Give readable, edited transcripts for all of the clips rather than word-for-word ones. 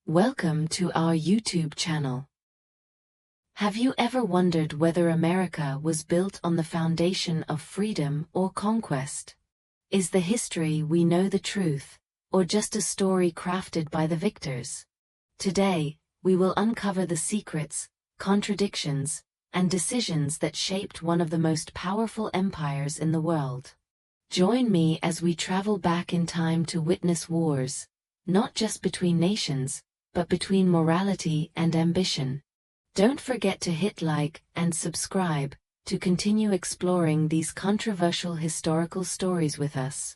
Welcome to our YouTube channel. Have you ever wondered whether America was built on the foundation of freedom or conquest? Is the history we know the truth, or just a story crafted by the victors? Today, we will uncover the secrets, contradictions, and decisions that shaped one of the most powerful empires in the world. Join me as we travel back in time to witness wars, not just between nations, but between morality and ambition. Don't forget to hit like and subscribe to continue exploring these controversial historical stories with us.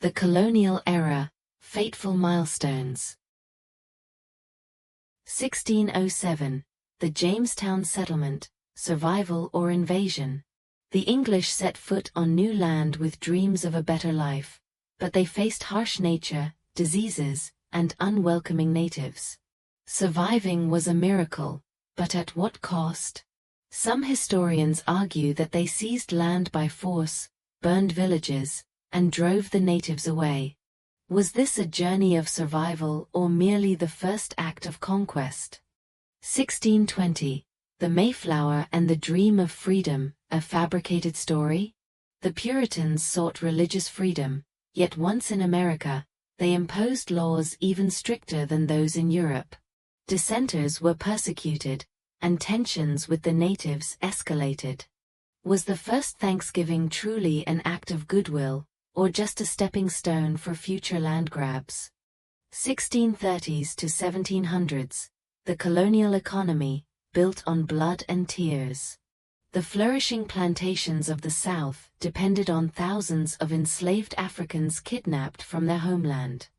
The colonial era, fateful milestones. 1607, the Jamestown settlement, survival or invasion. The English set foot on new land with dreams of a better life, but they faced harsh nature, diseases, and unwelcoming natives. Surviving was a miracle, but at what cost? Some historians argue that they seized land by force, burned villages, and drove the natives away. Was this a journey of survival or merely the first act of conquest? 1620, the Mayflower and the Dream of Freedom, a fabricated story? The Puritans sought religious freedom, yet once in America, they imposed laws even stricter than those in Europe. Dissenters were persecuted, and tensions with the natives escalated. Was the first Thanksgiving truly an act of goodwill, or just a stepping stone for future land grabs? 1630s to 1700s, the colonial economy, built on blood and tears. The flourishing plantations of the South depended on thousands of enslaved Africans kidnapped from their homeland.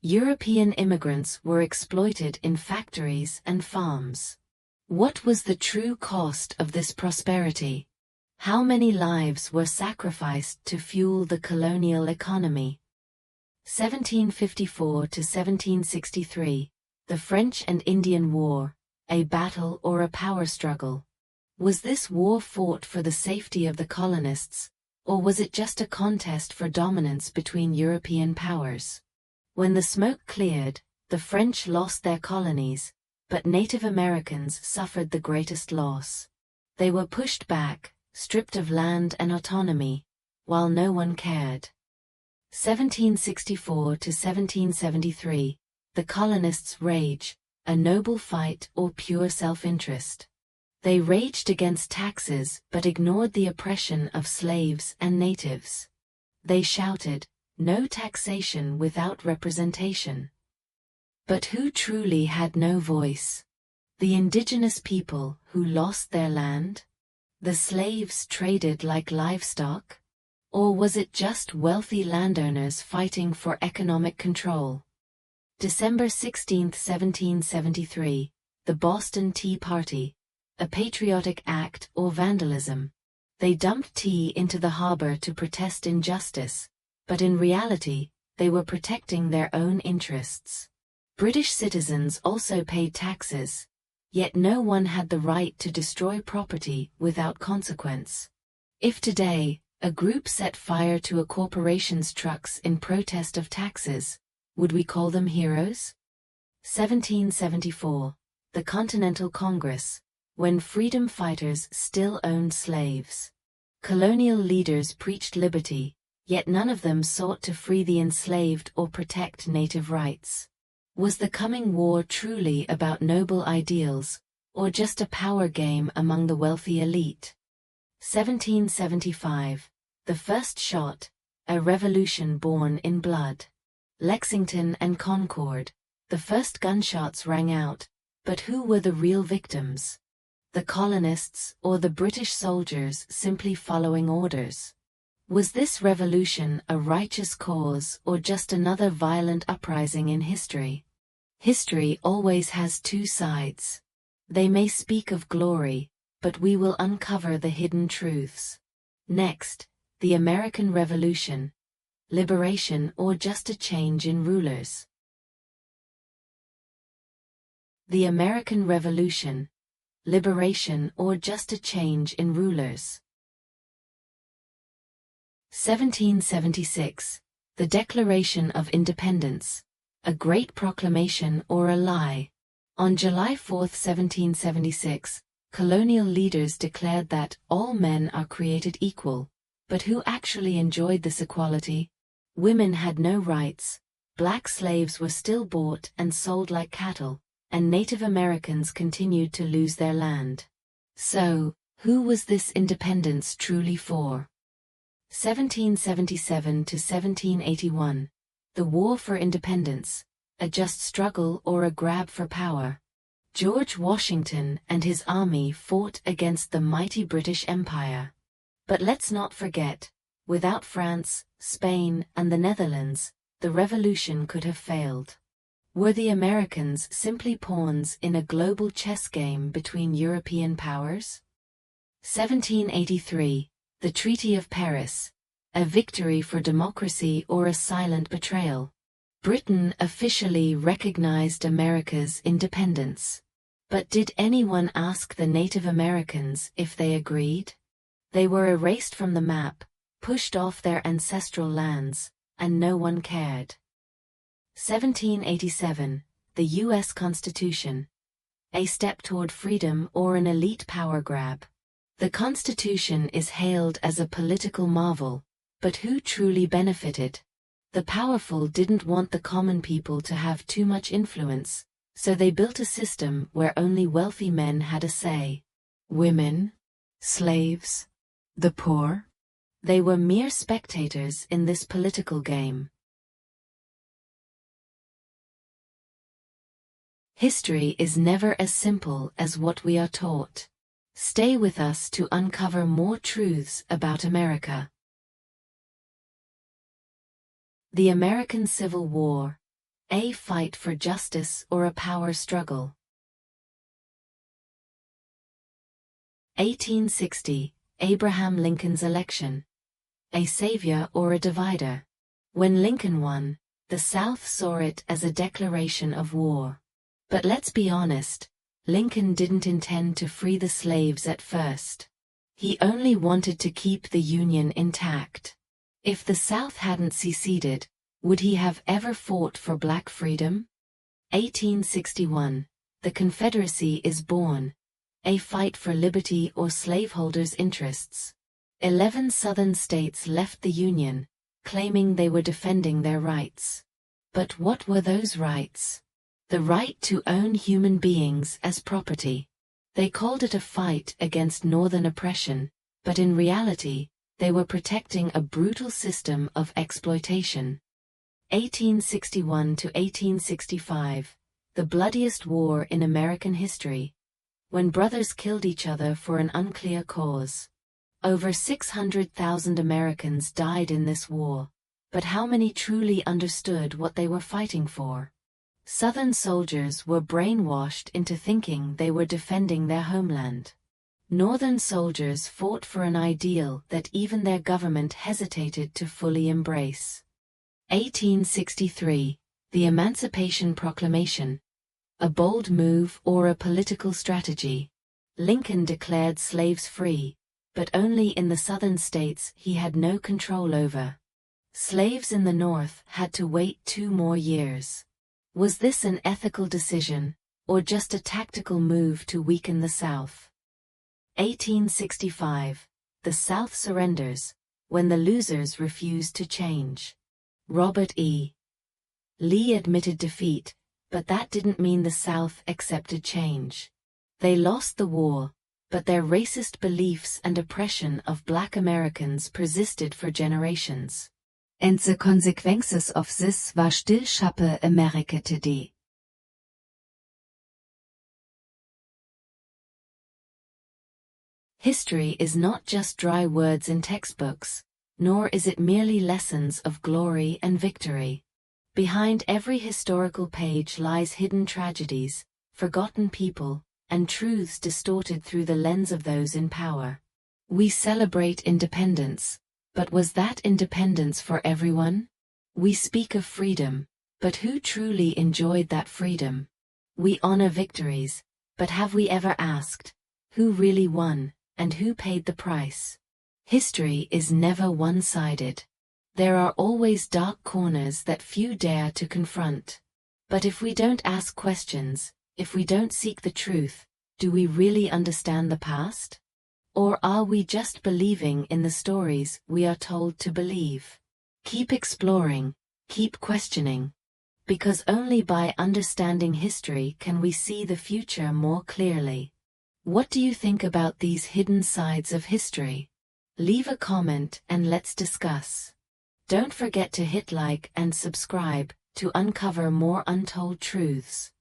European immigrants were exploited in factories and farms. What was the true cost of this prosperity? How many lives were sacrificed to fuel the colonial economy? 1754 to 1763, the French and Indian War, a battle or a power struggle. Was this war fought for the safety of the colonists, or was it just a contest for dominance between European powers? When the smoke cleared, the French lost their colonies, but Native Americans suffered the greatest loss. They were pushed back, stripped of land and autonomy, while no one cared. 1764 to 1773, the colonists' rage, a noble fight or pure self-interest. They raged against taxes but ignored the oppression of slaves and natives. They shouted, "No taxation without representation." But who truly had no voice? The indigenous people who lost their land? The slaves traded like livestock? Or was it just wealthy landowners fighting for economic control? December 16, 1773, the Boston Tea Party, a patriotic act or vandalism. They dumped tea into the harbor to protest injustice, but in reality, they were protecting their own interests. British citizens also paid taxes, yet no one had the right to destroy property without consequence. If today, a group set fire to a corporation's trucks in protest of taxes, would we call them heroes? 1774, the Continental Congress, when freedom fighters still owned slaves. Colonial leaders preached liberty, yet none of them sought to free the enslaved or protect native rights. Was the coming war truly about noble ideals, or just a power game among the wealthy elite? 1775, the first shot, a revolution born in blood. Lexington and Concord, the first gunshots rang out, but who were the real victims? The colonists or the British soldiers simply following orders? Was this revolution a righteous cause or just another violent uprising in history? History always has two sides. They may speak of glory, but we will uncover the hidden truths. Next, the American Revolution. Liberation or just a change in rulers? The American Revolution. Liberation or just a change in rulers? 1776, the Declaration of Independence, a great proclamation or a lie? On July 4, 1776, colonial leaders declared that all men are created equal. But who actually enjoyed this equality? Women had no rights, black slaves were still bought and sold like cattle, and Native Americans continued to lose their land. So, who was this independence truly for? 1777 to 1781. The War for Independence, a just struggle or a grab for power. George Washington and his army fought against the mighty British Empire. But let's not forget, without France, Spain, and the Netherlands, the revolution could have failed. Were the Americans simply pawns in a global chess game between European powers? 1783, the Treaty of Paris, a victory for democracy or a silent betrayal. Britain officially recognized America's independence. But did anyone ask the Native Americans if they agreed? They were erased from the map, pushed off their ancestral lands, and no one cared. 1787, the U.S. Constitution. A step toward freedom or an elite power grab. The Constitution is hailed as a political marvel, but who truly benefited? The powerful didn't want the common people to have too much influence, so they built a system where only wealthy men had a say. Women? Slaves? The poor? They were mere spectators in this political game. History is never as simple as what we are taught. Stay with us to uncover more truths about America. The American Civil War. A fight for justice or a power struggle. 1860, Abraham Lincoln's election. A savior or a divider? When Lincoln won, the South saw it as a declaration of war. But let's be honest, Lincoln didn't intend to free the slaves at first. He only wanted to keep the Union intact. If the South hadn't seceded, would he have ever fought for black freedom? 1861, the Confederacy is born. A fight for liberty or slaveholders' interests. 11 Southern states left the Union, claiming they were defending their rights. But what were those rights? The right to own human beings as property. They called it a fight against Northern oppression, but in reality, they were protecting a brutal system of exploitation. 1861 to 1865, the bloodiest war in American history, when brothers killed each other for an unclear cause. Over 600,000 Americans died in this war, but how many truly understood what they were fighting for? Southern soldiers were brainwashed into thinking they were defending their homeland. Northern soldiers fought for an ideal that even their government hesitated to fully embrace. 1863, the Emancipation Proclamation. A bold move or a political strategy. Lincoln declared slaves free, but only in the southern states he had no control over. Slaves in the North had to wait 2 more years. Was this an ethical decision, or just a tactical move to weaken the South? 1865, the South surrenders, when the losers refused to change. Robert E. Lee admitted defeat, but that didn't mean the South accepted change. They lost the war, but their racist beliefs and oppression of black Americans persisted for generations. And the consequences of this war still shape America today. History is not just dry words in textbooks, nor is it merely lessons of glory and victory. Behind every historical page lies hidden tragedies, forgotten people, and truths distorted through the lens of those in power. We celebrate independence, but was that independence for everyone? We speak of freedom, but who truly enjoyed that freedom? We honor victories, but have we ever asked, who really won, and who paid the price? History is never one-sided. There are always dark corners that few dare to confront. But if we don't ask questions, if we don't seek the truth, do we really understand the past? Or are we just believing in the stories we are told to believe? Keep exploring, keep questioning. Because only by understanding history can we see the future more clearly. What do you think about these hidden sides of history? Leave a comment and let's discuss. Don't forget to hit like and subscribe to uncover more untold truths.